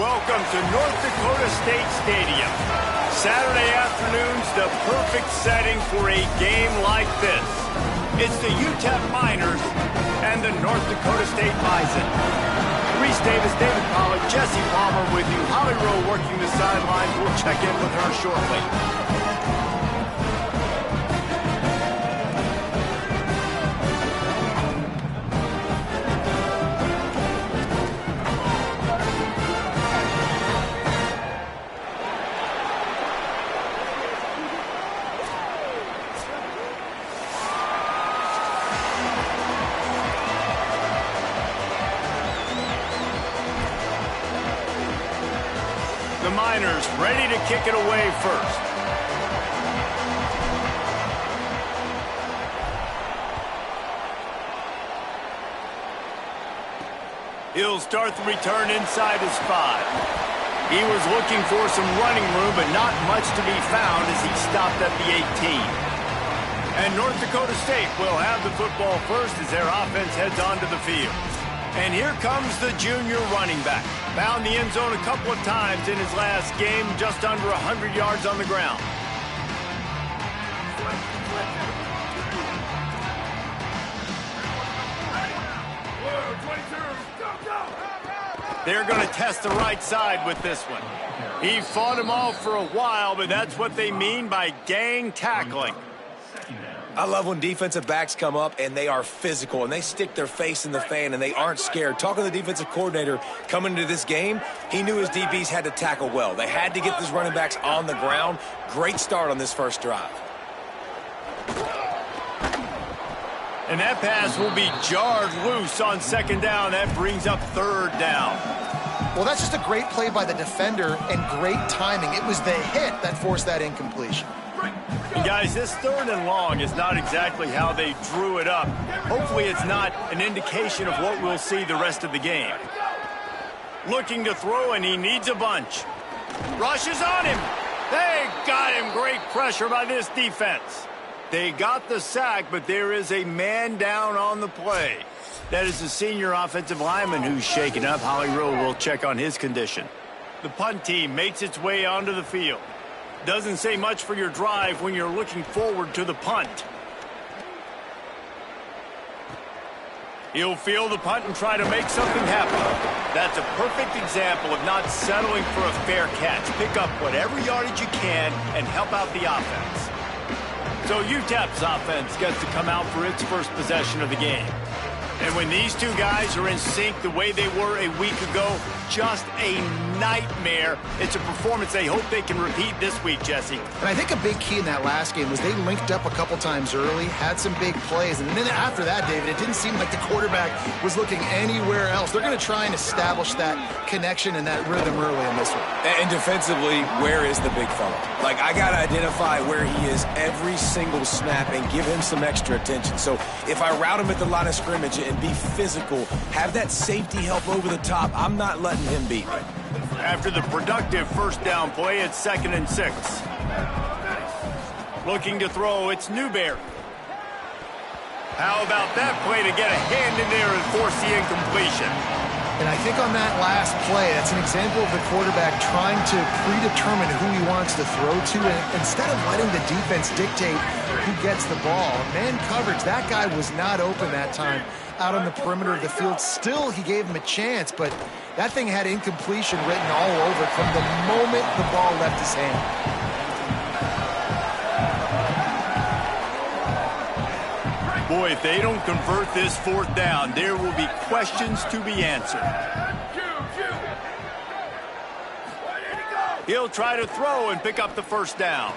Welcome to North Dakota State Stadium. Saturday afternoon's the perfect setting for a game like this. It's the Utep Miners and the North Dakota State Bison. Reese Davis, David Pollack, Jesse Palmer with you. Holly Rowe working the sidelines. We'll check in with her shortly. The Miners ready to kick it away first. He'll start the return inside his 5. He was looking for some running room, but not much to be found as he stopped at the 18. And North Dakota State will have the football first as their offense heads onto the field. And here comes the junior running back. Found the end zone a couple of times in his last game, just under 100 yards on the ground. They're going to test the right side with this one. He fought him off for a while, but that's what they mean by gang tackling. I love when defensive backs come up and they are physical and they stick their face in the fan and they aren't scared. Talking to the defensive coordinator coming into this game, he knew his DBs had to tackle well. They had to get these running backs on the ground. Great start on this first drive. And that pass will be jarred loose on second down. That brings up third down. Well, that's just a great play by the defender and great timing. It was the hit that forced that incompletion. And guys, this third and long is not exactly how they drew it up. Hopefully it's not an indication of what we'll see the rest of the game. Looking to throw, and he needs a bunch. Rushes on him. They got him. Great pressure by this defense. They got the sack, but there is a man down on the play. That is the senior offensive lineman who's shaken up. Holly Rowe will check on his condition. The punt team makes its way onto the field. Doesn't say much for your drive when you're looking forward to the punt. He'll field the punt and try to make something happen. That's a perfect example of not settling for a fair catch. Pick up whatever yardage you can and help out the offense. So Utep's offense gets to come out for its first possession of the game. And when these two guys are in sync the way they were a week ago, just a nightmare. It's a performance they hope they can repeat this week, Jesse. And I think a big key in that last game was they linked up a couple times early, had some big plays, and then after that, David, it didn't seem like the quarterback was looking anywhere else. They're going to try and establish that connection and that rhythm early in this one. And defensively, where is the big fella? Like, I got to identify where he is every single snap and give him some extra attention. So if I route him at the line of scrimmage and be physical, have that safety help over the top, I'm not letting him beat me. After the productive first down play, it's 2nd and 6. Looking to throw, it's Newberry. How about that play to get a hand in there and force the incompletion? And I think on that last play, that's an example of the quarterback trying to predetermine who he wants to throw to, and instead of letting the defense dictate who gets the ball. Man coverage, that guy was not open that time out on the perimeter of the field. Still, he gave him a chance, but that thing had incompletion written all over it from the moment the ball left his hand. Boy, if they don't convert this fourth down, there will be questions to be answered. He'll try to throw and pick up the first down.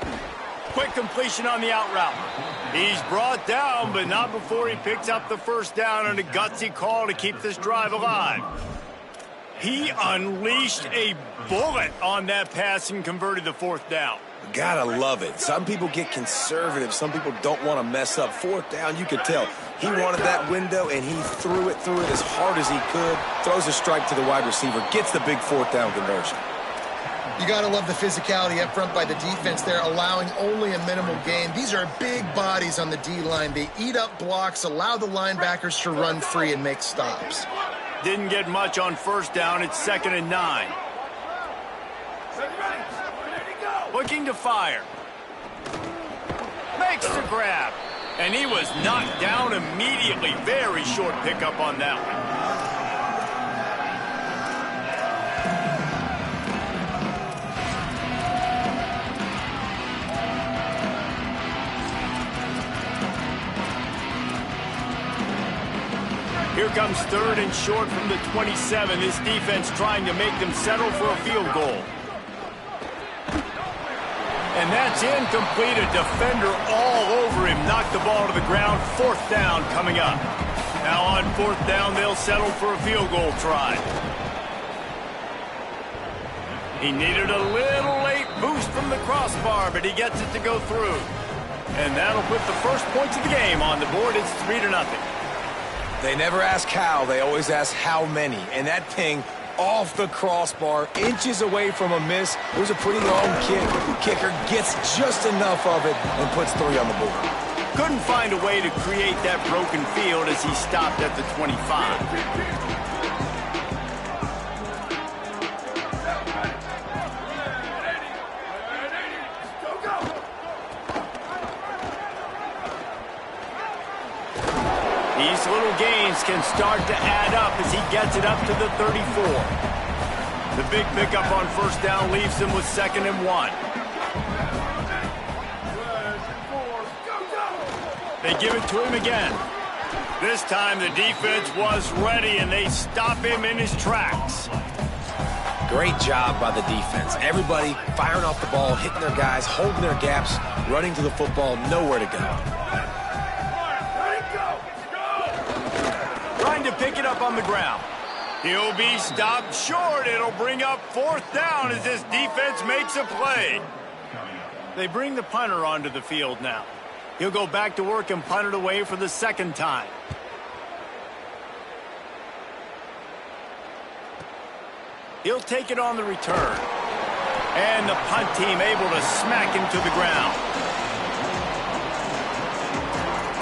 Quick completion on the out route. He's brought down, but not before he picks up the first down on a gutsy call to keep this drive alive. He unleashed a bullet on that pass and converted the fourth down. Gotta love it. Some people get conservative. Some people don't want to mess up. Fourth down, you could tell. He wanted that window, and he threw it as hard as he could. Throws a strike to the wide receiver. Gets the big fourth down conversion. You got to love the physicality up front by the defense there, allowing only a minimal gain. These are big bodies on the D-line. They eat up blocks, allow the linebackers to run free and make stops. Didn't get much on first down. It's 2nd and 9. Looking to fire. Makes the grab. And he was knocked down immediately. Very short pickup on that one. Here comes third and short from the 27. This defense trying to make them settle for a field goal. And that's incomplete. A defender all over him. Knocked the ball to the ground. Fourth down coming up. Now on fourth down, they'll settle for a field goal try. He needed a little late boost from the crossbar, but he gets it to go through. And that'll put the first points of the game on the board. It's 3-0. They never ask how, they always ask how many. And that ping off the crossbar, inches away from a miss. It was a pretty long kick. The kicker gets just enough of it and puts 3 on the board. Couldn't find a way to create that broken field as he stopped at the 25. These little gains can start to add up as he gets it up to the 34. The big pickup on first down leaves him with 2nd and 1. They give it to him again. This time the defense was ready and they stop him in his tracks. Great job by the defense. Everybody firing off the ball, hitting their guys, holding their gaps, running to the football, nowhere to go. Trying to pick it up on the ground. He'll be stopped short. It'll bring up fourth down as this defense makes a play. They bring the punter onto the field now. He'll go back to work and punt it away for the second time. He'll take it on the return. And the punt team able to smack him to the ground.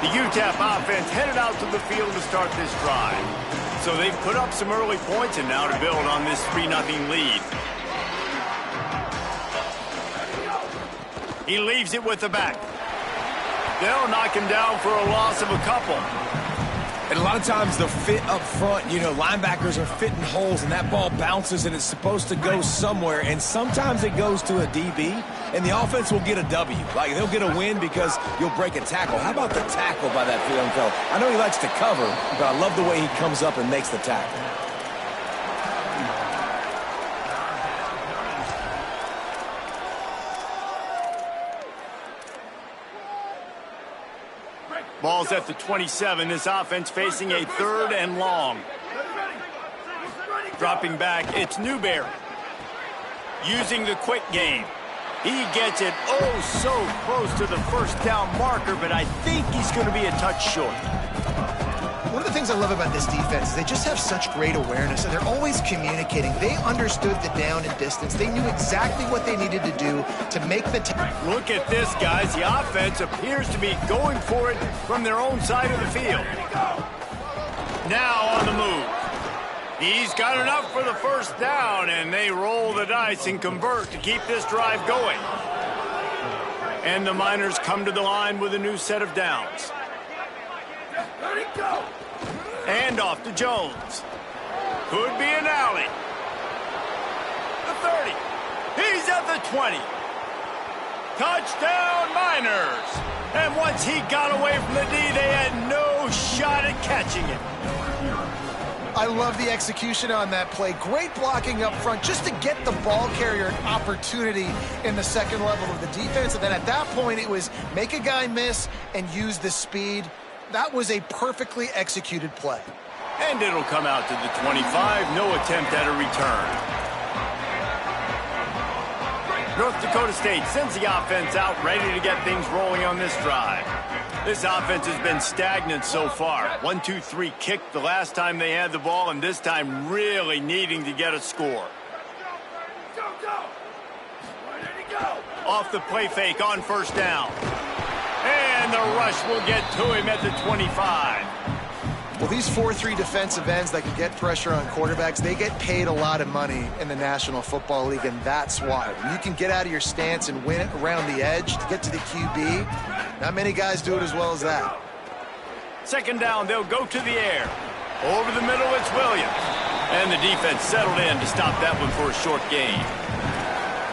The Utep offense headed out to the field to start this drive. So they've put up some early points and now to build on this 3-0 lead. He leaves it with the back. They'll knock him down for a loss of a couple. And a lot of times the fit up front, you know, linebackers are fitting holes and that ball bounces and it's supposed to go somewhere. And sometimes it goes to a DB and the offense will get a W. Like they'll get a win because you'll break a tackle. How about the tackle by that young fella? I know he likes to cover, but I love the way he comes up and makes the tackle. Ball's at the 27. This offense facing a 3rd and long. Dropping back, it's Newberry. Using the quick game. He gets it oh so close to the first down marker, but I think he's going to be a touch short. One of the things I love about this defense is they just have such great awareness, and they're always communicating. They understood the down and distance. They knew exactly what they needed to do to make the Look at this, guys. The offense appears to be going for it from their own side of the field. Now on the move. He's got enough for the first down, and they roll the dice and convert to keep this drive going. And the Miners come to the line with a new set of downs. Hand off to Jones. Could be an alley. The 30. He's at the 20. Touchdown, Miners. And once he got away from the D, they had no shot at catching it. I love the execution on that play. Great blocking up front just to get the ball carrier an opportunity in the second level of the defense. And then at that point, it was make a guy miss and use the speed. That was a perfectly executed play. And it'll come out to the 25. No attempt at a return. North Dakota State sends the offense out ready to get things rolling on this drive. This offense has been stagnant so far. 1-2-3 kick the last time they had the ball, and this time really needing to get a score. Off the play fake on first down. And the rush will get to him at the 25. Well, these 4-3 defensive ends that can get pressure on quarterbacks, they get paid a lot of money in the National Football League, and that's why. When you can get out of your stance and win it around the edge to get to the QB, not many guys do it as well as that. Second down, they'll go to the air. Over the middle, it's Williams. And the defense settled in to stop that one for a short gain.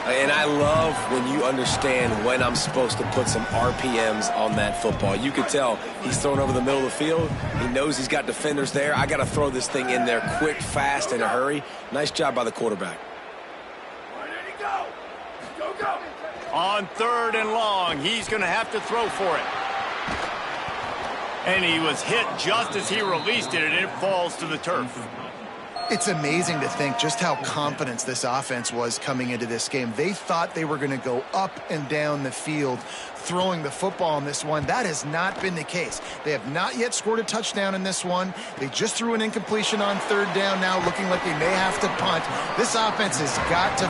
And I love when you understand when I'm supposed to put some RPMs on that football. You can tell he's throwing over the middle of the field. He knows he's got defenders there. I got to throw this thing in there quick, fast, in a hurry. Nice job by the quarterback. On 3rd and long, he's going to have to throw for it. And he was hit just as he released it, and it falls to the turf. It's amazing to think just how confident this offense was coming into this game. They thought they were going to go up and down the field throwing the football in this one. That has not been the case. They have not yet scored a touchdown in this one. They just threw an incompletion on 3rd down now, looking like they may have to punt. This offense has got to...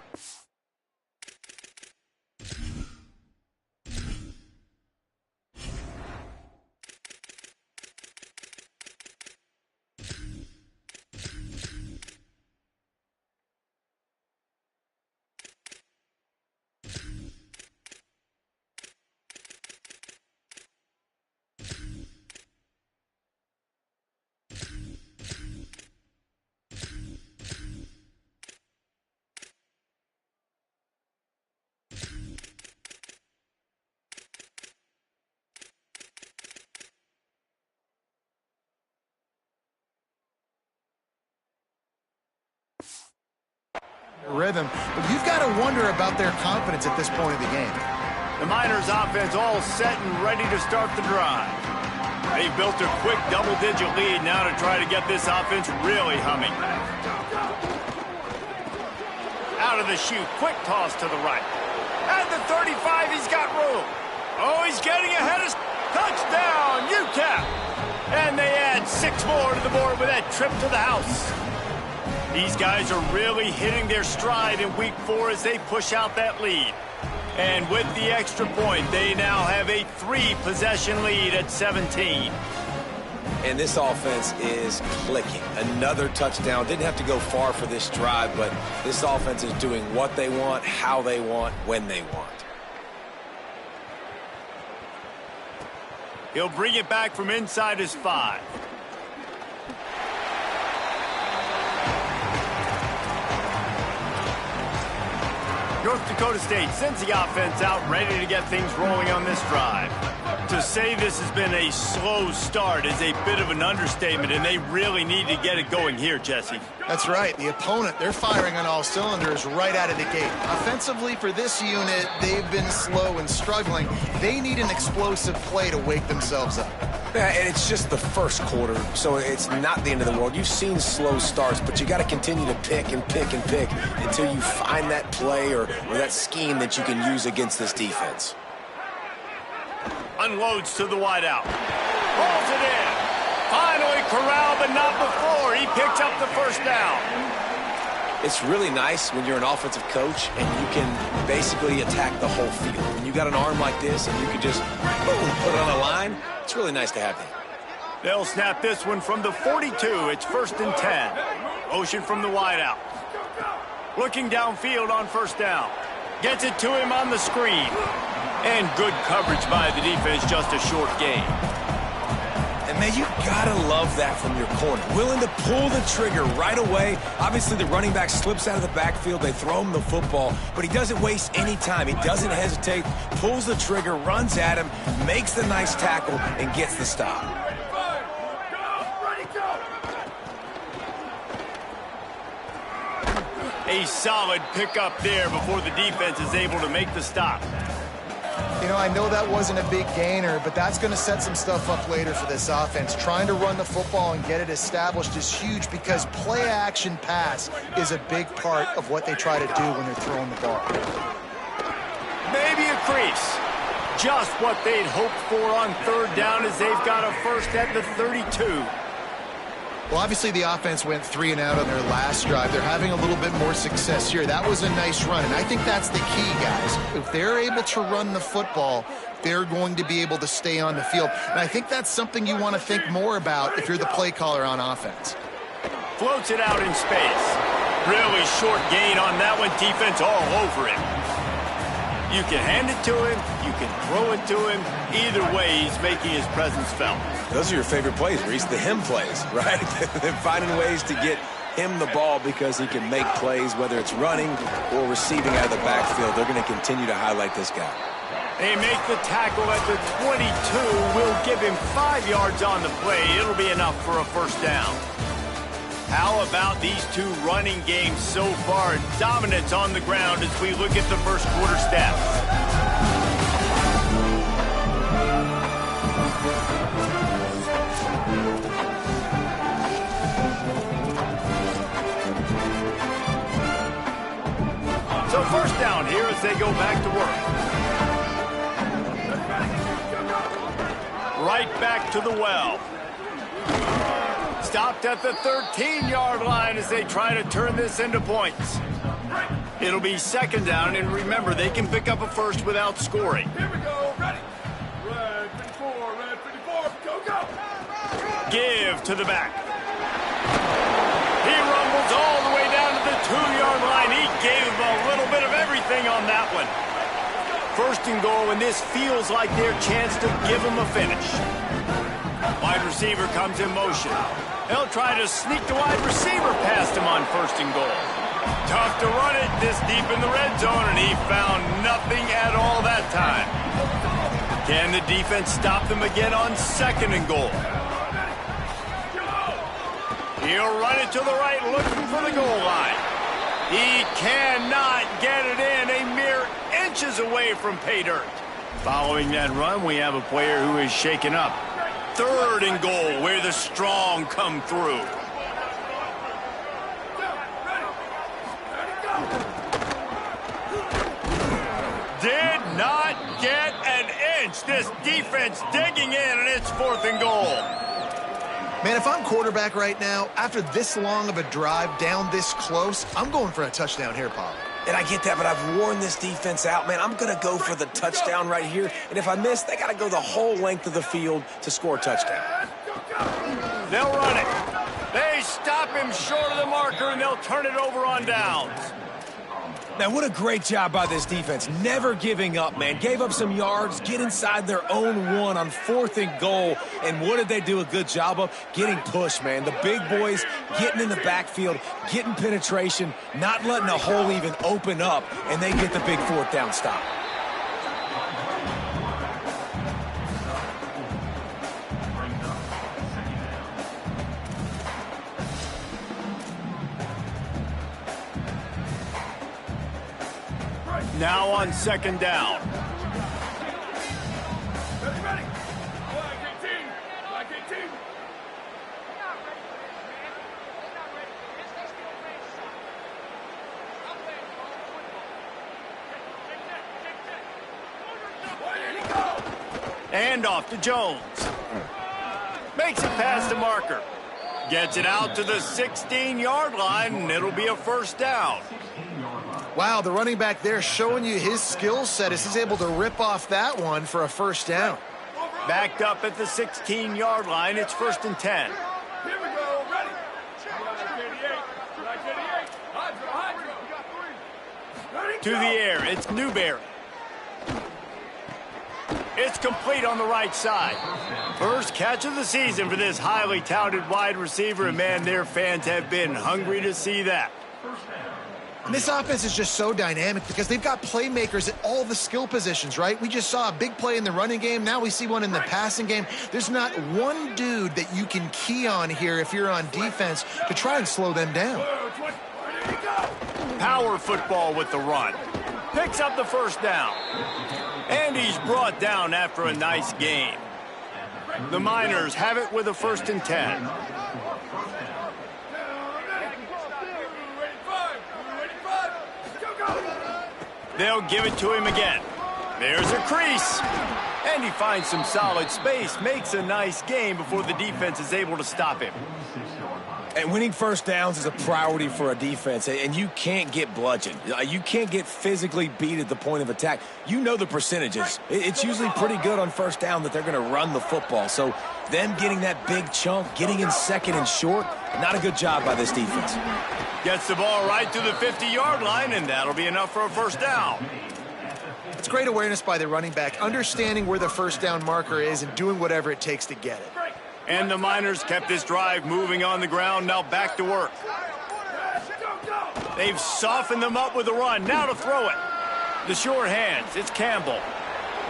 rhythm, but you've got to wonder about their confidence at this point of the game. The Miners offense all set and ready to start the drive. They've built a quick double-digit lead now to try to get this offense really humming. Out of the chute, quick toss to the right. At the 35, he's got room. Oh, he's getting ahead of... Touchdown, Utep! And they add 6 more to the board with that trip to the house. These guys are really hitting their stride in week 4 as they push out that lead. And with the extra point, they now have a 3-possession lead at 17. And this offense is clicking. Another touchdown. Didn't have to go far for this drive, but this offense is doing what they want, how they want, when they want. He'll bring it back from inside his 5. North Dakota State sends the offense out ready to get things rolling on this drive. To say this has been a slow start is a bit of an understatement, and they really need to get it going here, Jesse. That's right. The opponent, they're firing on all cylinders right out of the gate. Offensively, for this unit, they've been slow and struggling. They need an explosive play to wake themselves up. Yeah, and it's just the first quarter, so it's not the end of the world. You've seen slow starts, but you got to continue to pick and pick and pick until you find that play or that scheme that you can use against this defense. Unloads to the wideout. Rolls it in. Finally corralled, but not before. He picks up the first down. It's really nice when you're an offensive coach and you can basically attack the whole field. When you got an arm like this and you can just boom, put it on a line, it's really nice to have that. They'll snap this one from the 42. It's 1st and 10. Motion from the wideout. Looking downfield on 1st down. Gets it to him on the screen. And good coverage by the defense, just a short gain. And, man, you gotta love that from your corner. Willing to pull the trigger right away. Obviously, the running back slips out of the backfield. They throw him the football, but he doesn't waste any time. He doesn't hesitate, pulls the trigger, runs at him, makes the nice tackle, and gets the stop. A solid pickup there before the defense is able to make the stop. You know, I know that wasn't a big gainer, but that's going to set some stuff up later for this offense. Trying to run the football and get it established is huge because play-action pass is a big part of what they try to do when they're throwing the ball. Maybe a crease. Just what they'd hoped for on 3rd down as they've got a first at the 32. Well, obviously the offense went 3 and out on their last drive. They're having a little bit more success here. That was a nice run, and I think that's the key, guys. If they're able to run the football, they're going to be able to stay on the field. And I think that's something you want to think more about if you're the play caller on offense. Floats it out in space. Really short gain on that one. Defense all over him. You can hand it to him. You can throw it to him. Either way, he's making his presence felt. Those are your favorite plays, Reese, the him plays, right? They're finding ways to get him the ball because he can make plays, whether it's running or receiving out of the backfield. They're going to continue to highlight this guy. They make the tackle at the 22. We'll give him 5 yards on the play. It'll be enough for a first down. How about these two running games so far? Dominance on the ground as we look at the first quarter stats. So first down here as they go back to work. Right back to the well. Stopped at the 13-yard line as they try to turn this into points. It'll be second down, and remember, they can pick up a first without scoring. Here we go, ready. Red 54, go, go. Give to the back. He rumbles all the way down to the 2-yard line. He gave a little bit of everything on that one. First and goal, and this feels like their chance to give him a finish. Wide receiver comes in motion. He'll try to sneak the wide receiver past him on first and goal. Tough to run it this deep in the red zone, and he found nothing at all that time. Can the defense stop them again on second and goal? He'll run it to the right, looking for the goal line. He cannot get it in, a mere inches away from pay dirt. Following that run, we have a player who is shaken up. Third and goal, where the strong come through. Did not get an inch. This defense digging in, and it's fourth and goal. Man, if I'm quarterback right now, after this long of a drive down this close, I'm going for a touchdown here, Paul. And I get that, but I've worn this defense out, man. I'm going to go for the touchdown right here. And if I miss, they got to go the whole length of the field to score a touchdown. They'll run it. They stop him short of the marker, and they'll turn it over on downs. Now, what a great job by this defense. Never giving up, man. Gave up some yards, get inside their own one on fourth and goal. And what did they do a good job of? Getting pushed, man. The big boys getting in the backfield, getting penetration, not letting a hole even open up, and they get the big fourth down stop. Now on second down. Ready. Flag 18. And off to Jones. Makes it past the marker. Gets it out to the 16-yard line, and it'll be a first down. Wow, the running back there showing you his skill set as he's able to rip off that one for a first down. Backed up at the 16-yard line, it's first and 10. Here we go, ready. Flag 88. Hydro. To the air, it's Newberry. It's complete on the right side. First catch of the season for this highly touted wide receiver, and man, their fans have been hungry to see that. And this offense is just so dynamic because they've got playmakers at all the skill positions, right? We just saw a big play in the running game. Now we see one in the passing game. There's not one dude that you can key on here if you're on defense to try and slow them down. Power football with the run. Picks up the first down. And he's brought down after a nice game. The Miners have it with a first and 10. They'll give it to him again. There's a crease. And he finds some solid space. Makes a nice game before the defense is able to stop him. And winning first downs is a priority for a defense, and you can't get bludgeoned. You can't get physically beat at the point of attack. You know the percentages. It's usually pretty good on first down that they're going to run the football. So them getting that big chunk, getting in second and short, not a good job by this defense. Gets the ball right to the 50-yard line, and that'll be enough for a first down. It's great awareness by the running back, understanding where the first down marker is and doing whatever it takes to get it. And the Miners kept this drive moving on the ground, now back to work. They've softened them up with a run, now to throw it. The short hands, it's Campbell.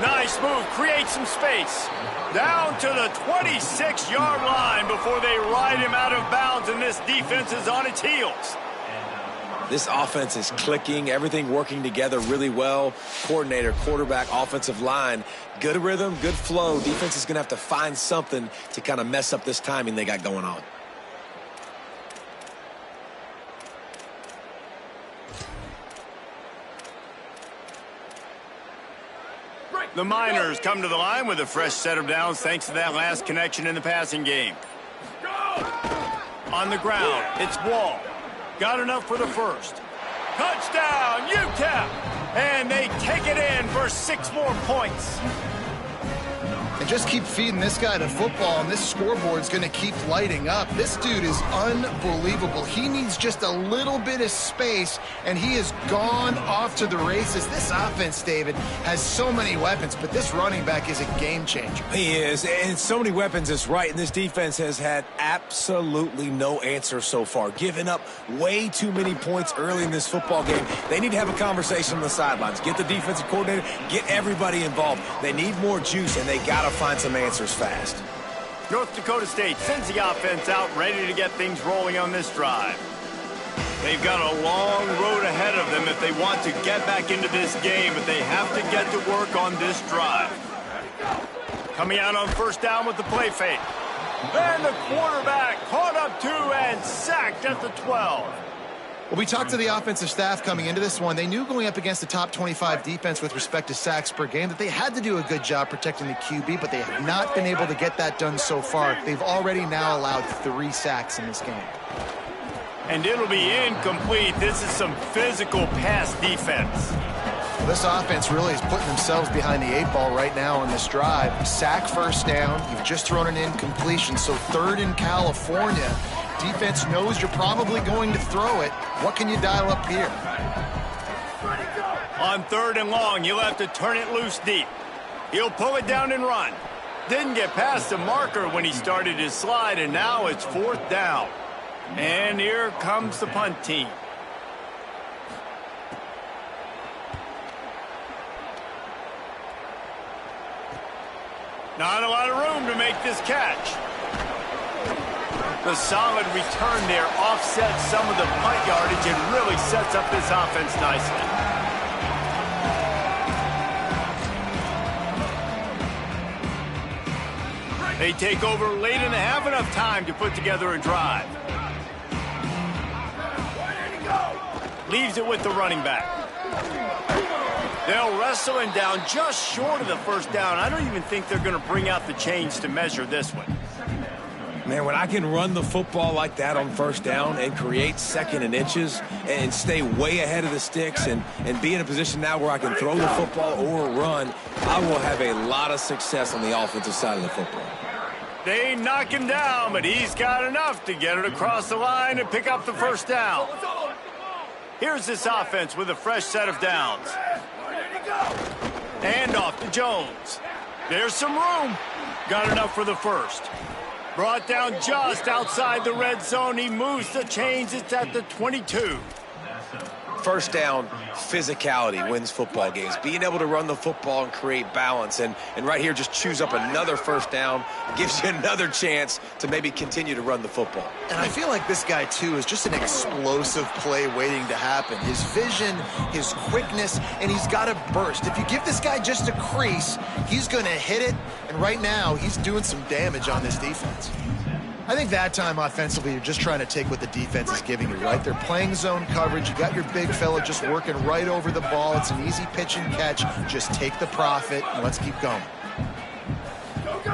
Nice move, creates some space. Down to the 26-yard line before they ride him out of bounds, and this defense is on its heels. This offense is clicking, everything working together really well. Coordinator, quarterback, offensive line, good rhythm, good flow. Defense is going to have to find something to kind of mess up this timing they got going on. The Miners come to the line with a fresh set of downs thanks to that last connection in the passing game. On the ground, it's Wall. Got enough for the first. Touchdown, Utep! And they take it in for 6 more points. And just keep feeding this guy the football, and this scoreboard's going to keep lighting up. This dude is unbelievable. He needs just a little bit of space, and he has gone off to the races. This offense, David, has so many weapons, but this running back is a game changer. He is, and so many weapons is right, and this defense has had absolutely no answer so far. Giving up way too many points early in this football game. They need to have a conversation on the sidelines. Get the defensive coordinator, get everybody involved. They need more juice, and they got to find some answers fast. North Dakota State sends the offense out ready to get things rolling on this drive. They've got a long road ahead of them if they want to get back into this game, but they have to get to work on this drive. Coming out on first down with the play fake. And the quarterback caught up 2 and sacked at the 12. Well, we talked to the offensive staff coming into this one. They knew going up against the top 25 defense with respect to sacks per game that they had to do a good job protecting the QB, but they have not been able to get that done so far. They've already now allowed 3 sacks in this game. And it'll be incomplete. This is some physical pass defense. This offense really is putting themselves behind the 8 ball right now on this drive. Sack first down. You've just thrown an incompletion, so 3rd in California. Defense knows you're probably going to throw it. What can you dial up here? On 3rd and long, you'll have to turn it loose deep. He'll pull it down and run. Didn't get past the marker when he started his slide, and now it's 4th down. And here comes the punt team. Not a lot of room to make this catch. The solid return there offsets some of the punt yardage and really sets up this offense nicely. They take over late and have enough time to put together a drive. Leaves it with the running back. They'll wrestle him down just short of the first down. I don't even think they're going to bring out the chains to measure this one. Man, when I can run the football like that on first down and create 2nd and inches and stay way ahead of the sticks and be in a position now where I can throw the football or run, I will have a lot of success on the offensive side of the football. They knock him down, but he's got enough to get it across the line and pick up the first down. Here's this offense with a fresh set of downs. And off to Jones. There's some room. Got enough for the first. Brought down just outside the red zone. He moves the chains. It's at the 22. First down, physicality wins football games. Being able to run the football and create balance. And right here, just choose up another first down. Gives you another chance to maybe continue to run the football. And I feel like this guy, too, is just an explosive play waiting to happen. His vision, his quickness, and he's got a burst. If you give this guy just a crease, he's going to hit it. And right now, he's doing some damage on this defense. I think that time offensively, you're just trying to take what the defense is giving you, right? They're playing zone coverage. You got your big fella just working right over the ball. It's an easy pitch and catch. Just take the profit, and let's keep going.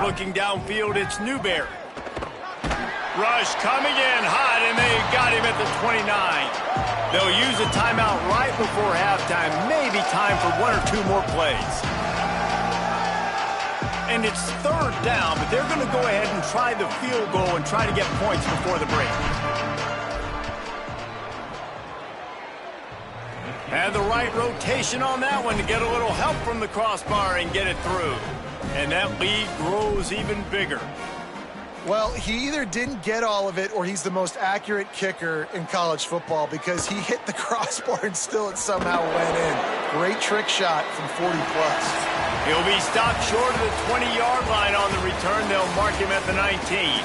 Looking downfield, it's Newberry. Rush coming in hot, and they got him at the 29. They'll use a timeout right before halftime. Maybe time for one or two more plays. And it's third down, but they're going to go ahead and try the field goal and try to get points before the break. And the right rotation on that one to get a little help from the crossbar and get it through. And that lead grows even bigger. Well, he either didn't get all of it or he's the most accurate kicker in college football because he hit the crossbar and still it somehow went in. Great trick shot from 40-plus. He'll be stopped short of the 20-yard line on the return. They'll mark him at the 19.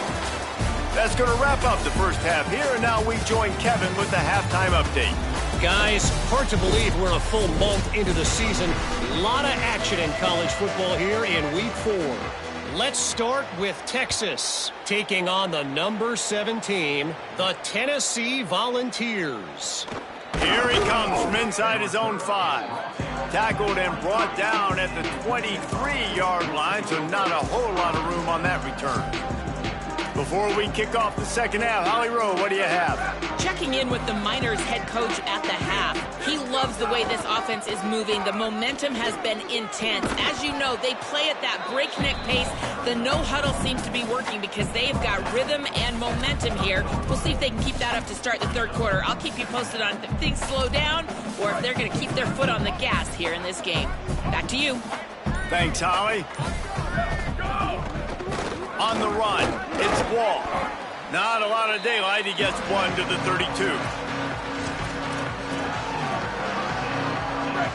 That's going to wrap up the first half here, and now we join Kevin with the halftime update. Guys, hard to believe we're a full month into the season. A lot of action in college football here in Week 4. Let's start with Texas, taking on the number 7 team, the Tennessee Volunteers. Here he comes from inside his own 5. Tackled and brought down at the 23-yard line, so not a whole lot of room on that return. Before we kick off the second half, Holly Rowe, what do you have? Checking in with the Miners head coach at the half. He loves the way this offense is moving. The momentum has been intense. As you know, they play at that breakneck pace. The no-huddle seems to be working because they've got rhythm and momentum here. We'll see if they can keep that up to start the third quarter. I'll keep you posted on if things slow down or if they're going to keep their foot on the gas here in this game. Back to you. Thanks, Holly. On the run, it's Wall. Not a lot of daylight. He gets one to the 32.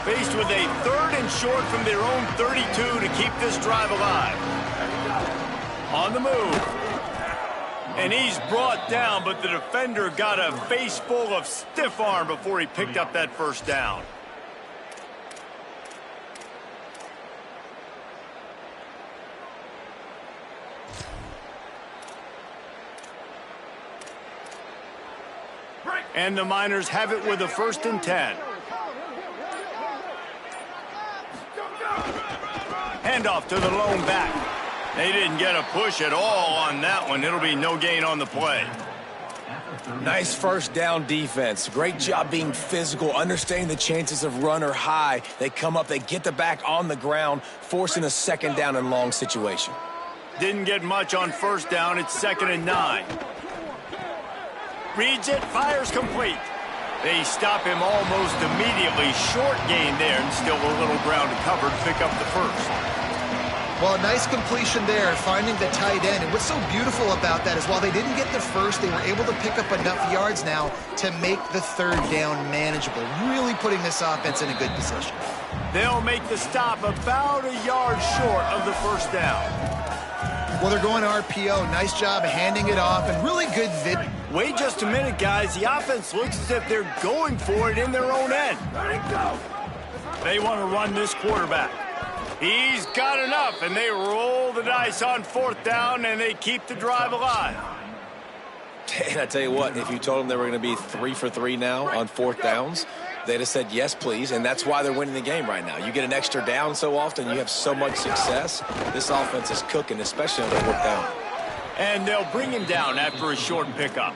Faced with a third and short from their own 32 to keep this drive alive. On the move. And he's brought down, but the defender got a face full of stiff arm before he picked up that first down. And the Miners have it with a 1st and 10. Handoff to the lone back. They didn't get a push at all on that one. It'll be no gain on the play. Nice first down defense. Great job being physical, understanding the chances of run or high. They come up, they get the back on the ground, forcing a 2nd down and long situation. Didn't get much on 1st down. It's 2nd and 9. Reads it, fires complete. They stop him almost immediately. Short gain there, and still a little ground to cover to pick up the first. Well, nice completion there, finding the tight end. And what's so beautiful about that is while they didn't get the first, they were able to pick up enough yards now to make the 3rd down manageable. Really putting this offense in a good position. They'll make the stop about a yard short of the 1st down. Well, they're going RPO. Nice job handing it off, and really good vid. Wait just a minute, guys. The offense looks as if they're going for it in their own end. They want to run this quarterback. He's got enough, and they roll the dice on 4th down, and they keep the drive alive. And I tell you what, if you told them they were going to be 3 for 3 now on 4th downs, they'd have said, yes, please, and that's why they're winning the game right now. You get an extra down so often, you have so much success. This offense is cooking, especially on the 4th down. And they'll bring him down after a short pickup.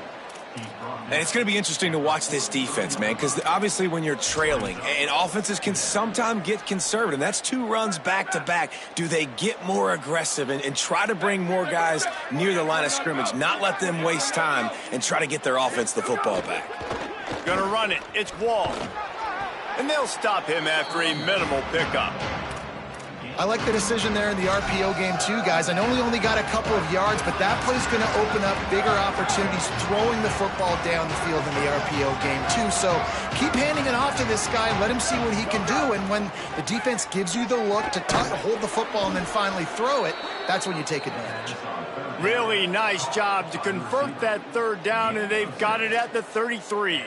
And it's going to be interesting to watch this defense, man, because obviously when you're trailing, and offenses can sometimes get conservative, and that's 2 runs back-to-back. Do they get more aggressive and try to bring more guys near the line of scrimmage, not let them waste time, and try to get their offense the football back? Gonna run it. It's Wall. And they'll stop him after a minimal pickup. I like the decision there in the RPO game too, guys. I know he only got a couple of yards, but that play's going to open up bigger opportunities throwing the football down the field in the RPO game too. So keep handing it off to this guy and let him see what he can do. And when the defense gives you the look to hold the football and then finally throw it, that's when you take advantage. Really nice job to convert that 3rd down, and they've got it at the 33.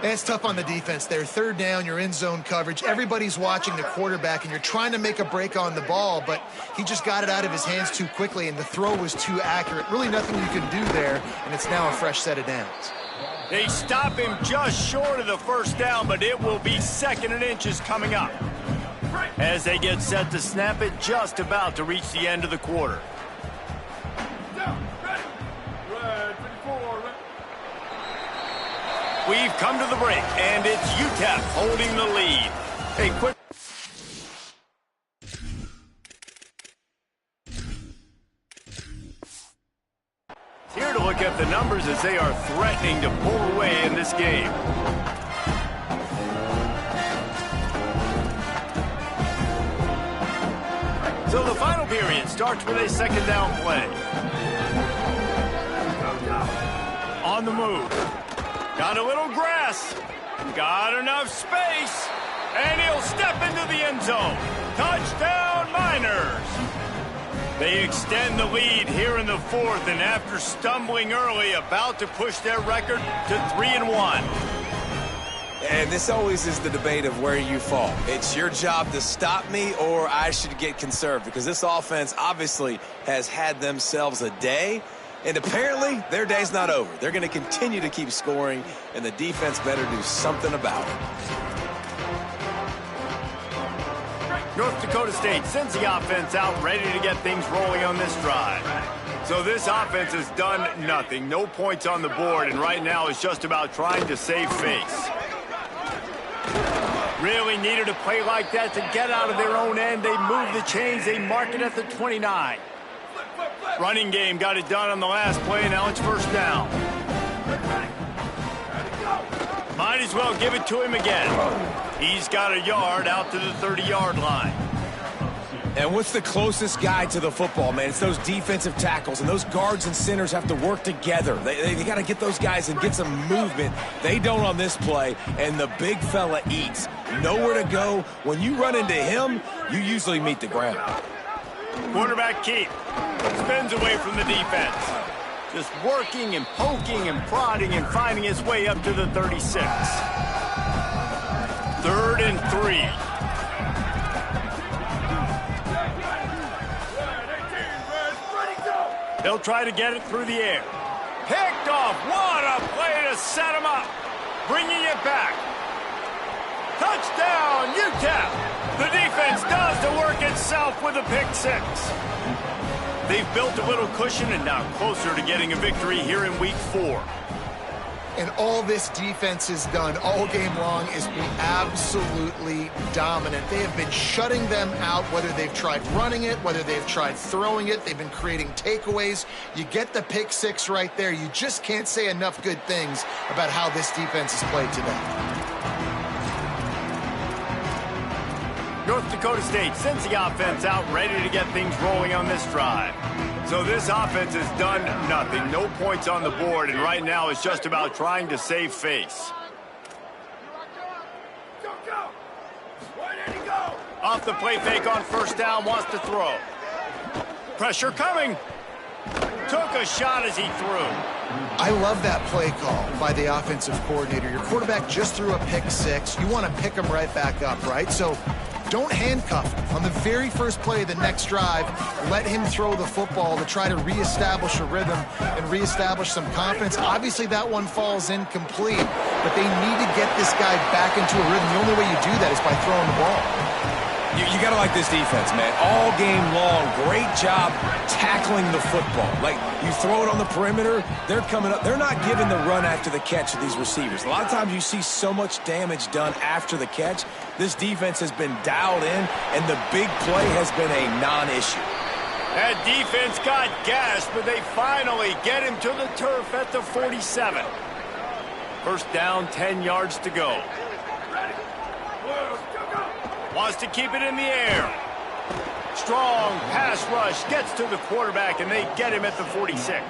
And it's tough on the defense there. 3rd down, you're in zone coverage. Everybody's watching the quarterback, and you're trying to make a break on the ball, but he just got it out of his hands too quickly, and the throw was too accurate. Really nothing you can do there, and it's now a fresh set of downs. They stop him just short of the 1st down, but it will be 2nd and inches coming up. As they get set to snap it, just about to reach the end of the quarter. We've come to the break, and it's Utep holding the lead. A quick... Here to look at the numbers as they are threatening to pull away in this game. So the final period starts with a second down play. On the move. Got a little grass. Got enough space. And he'll step into the end zone. Touchdown, Miners. They extend the lead here in the fourth, and after stumbling early, about to push their record to 3-1. And this always is the debate of where you fall. It's your job to stop me, or I should get conserved, because this offense obviously has had themselves a day, and apparently their day's not over. They're going to continue to keep scoring, and the defense better do something about it. North Dakota State sends the offense out, ready to get things rolling on this drive. So this offense has done nothing. No points on the board, and right now it's just about trying to save face. Really needed a play like that to get out of their own end. They move the chains. They mark it at the 29. Running game got it done on the last play. Now it's first down. Might as well give it to him again. He's got a yard out to the 30-yard line. And what's the closest guy to the football, man? It's those defensive tackles, and those guards and centers have to work together. They got to get those guys and get some movement. They don't on this play, and the big fella eats. Nowhere to go. When you run into him, you usually meet the ground. Quarterback keep. Spins away from the defense. Just working and poking and prodding and finding his way up to the 36. 3rd and 3. They'll try to get it through the air. Picked off. What a play to set him up. Bringing it back. Touchdown, Utep. The defense does the work itself with a pick 6. They've built a little cushion and now closer to getting a victory here in week 4. And all this defense has done all game long is be absolutely dominant. They have been shutting them out, whether they've tried running it, whether they've tried throwing it. They've been creating takeaways. You get the pick 6 right there. You just can't say enough good things about how this defense has played today. North Dakota State sends the offense out, ready to get things rolling on this drive. So this offense has done nothing. No points on the board, and right now it's just about trying to save face. Off the play fake on first down, wants to throw. Pressure coming. Took a shot as he threw. I love that play call by the offensive coordinator. Your quarterback just threw a pick 6. You want to pick him right back up, right? So don't handcuff him. On the very first play of the next drive, let him throw the football to try to reestablish a rhythm and reestablish some confidence. Obviously, that one falls incomplete, but they need to get this guy back into a rhythm. The only way you do that is by throwing the ball. You got to like this defense, man. All game long, great job tackling the football. Like, you throw it on the perimeter, they're coming up. They're not giving the run after the catch to these receivers. A lot of times you see so much damage done after the catch. This defense has been dialed in, and the big play has been a non-issue. That defense got gashed, but they finally get him to the turf at the 47. First down, 10 yards to go. Wants to keep it in the air. Strong pass rush gets to the quarterback, and they get him at the 46.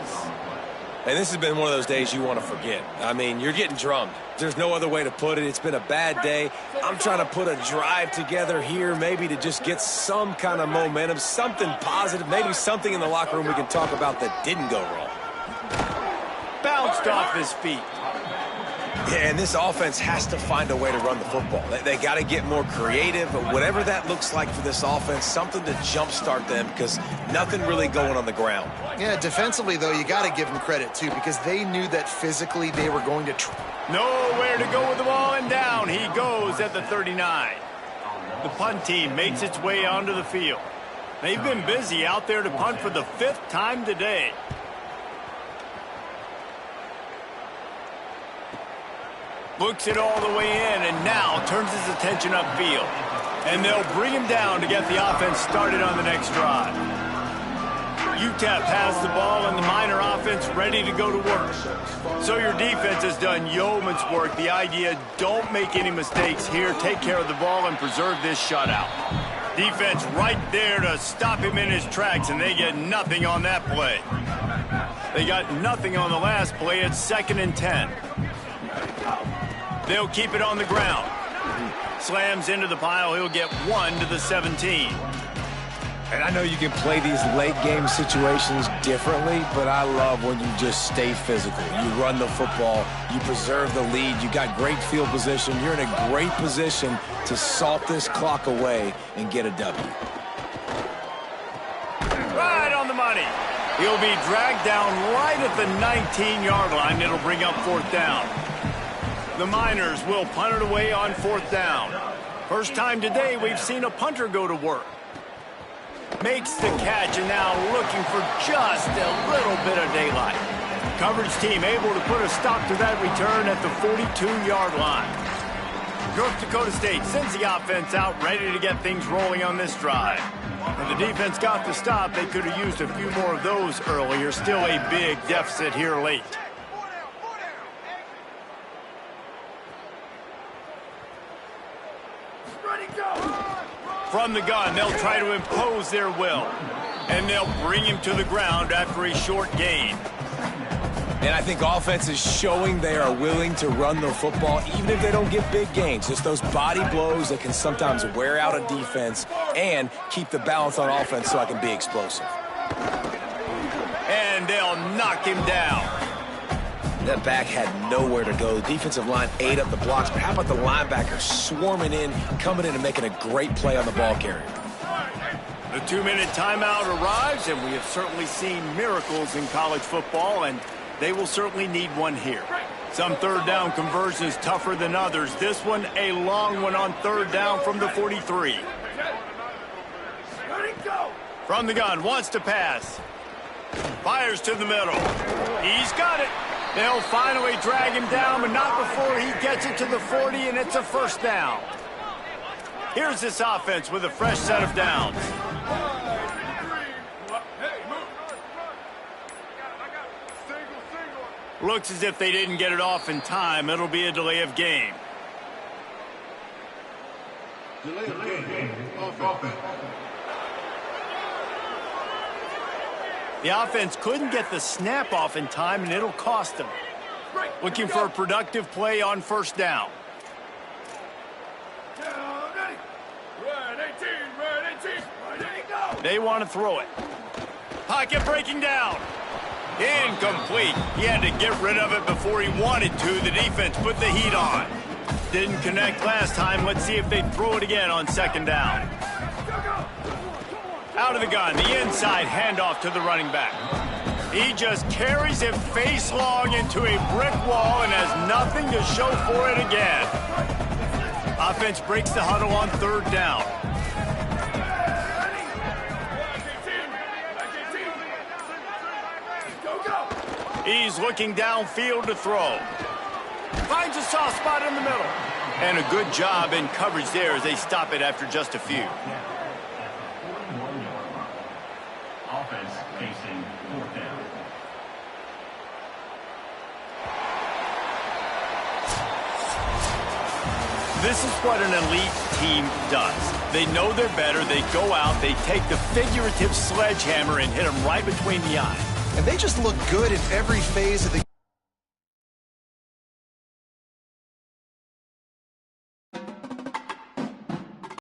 And this has been one of those days you want to forget. I mean, you're getting drummed. There's no other way to put it. It's been a bad day. I'm trying to put a drive together here, maybe to just get some kind of momentum, something positive, maybe something in the locker room we can talk about that didn't go wrong. Bounced off his feet. Yeah, and this offense has to find a way to run the football. They got to get more creative, but whatever that looks like for this offense, something to jumpstart them, because nothing really going on the ground. Yeah, defensively, though, you got to give them credit, too, because they knew that physically they were going to nowhere to go with the ball, and down he goes at the 39. The punt team makes its way onto the field. They've been busy out there to punt for the 5th time today. Books it all the way in, and now turns his attention upfield. And they'll bring him down to get the offense started on the next drive. Utep has the ball and the Miner offense ready to go to work. So your defense has done yeoman's work. The idea, don't make any mistakes here. Take care of the ball and preserve this shutout. Defense right there to stop him in his tracks, and they get nothing on that play. They got nothing on the last play. It's 2nd and 10. They'll keep it on the ground. Slams into the pile. He'll get 1 to the 17. And I know you can play these late-game situations differently, but I love when you just stay physical. You run the football. You preserve the lead. You got great field position. You're in a great position to salt this clock away and get a W. Right on the money. He'll be dragged down right at the 19-yard line. It'll bring up 4th down. The Miners will punt it away on 4th down. First time today we've seen a punter go to work. Makes the catch, and now looking for just a little bit of daylight. Coverage team able to put a stop to that return at the 42-yard line. North Dakota State sends the offense out, ready to get things rolling on this drive. When the defense got the stop, they could have used a few more of those earlier. Still a big deficit here late. From the gun, they'll try to impose their will. And they'll bring him to the ground after a short gain. And I think offense is showing they are willing to run the football, even if they don't get big gains. Just those body blows that can sometimes wear out a defense and keep the balance on offense so I can be explosive. And they'll knock him down. That back had nowhere to go. The defensive line ate up the blocks, but how about the linebacker swarming in, coming in and making a great play on the ball carrier? The 2-minute timeout arrives, and we have certainly seen miracles in college football, and they will certainly need one here. Some 3rd down conversions tougher than others. This one, a long one on 3rd down from the 43. From the gun, wants to pass. Fires to the middle. He's got it. They'll finally drag him down, but not before he gets it to the 40, and it's a 1st down. Here's this offense with a fresh set of downs. Looks as if they didn't get it off in time. It'll be a delay of game. Delay of game. Offense. The offense couldn't get the snap off in time, and it'll cost them. Looking for a productive play on 1st down. They want to throw it. Pocket breaking down. Incomplete. He had to get rid of it before he wanted to. The defense put the heat on. Didn't connect last time. Let's see if they throw it again on 2nd down. Out of the gun, the inside handoff to the running back. He just carries it face long into a brick wall and has nothing to show for it again. Offense breaks the huddle on 3rd down. He's looking downfield to throw. Finds a soft spot in the middle. And a good job in coverage there as they stop it after just a few. Offense facing 4th down. This is what an elite team does. They know they're better. They go out. They take the figurative sledgehammer and hit them right between the eyes. And they just look good in every phase of the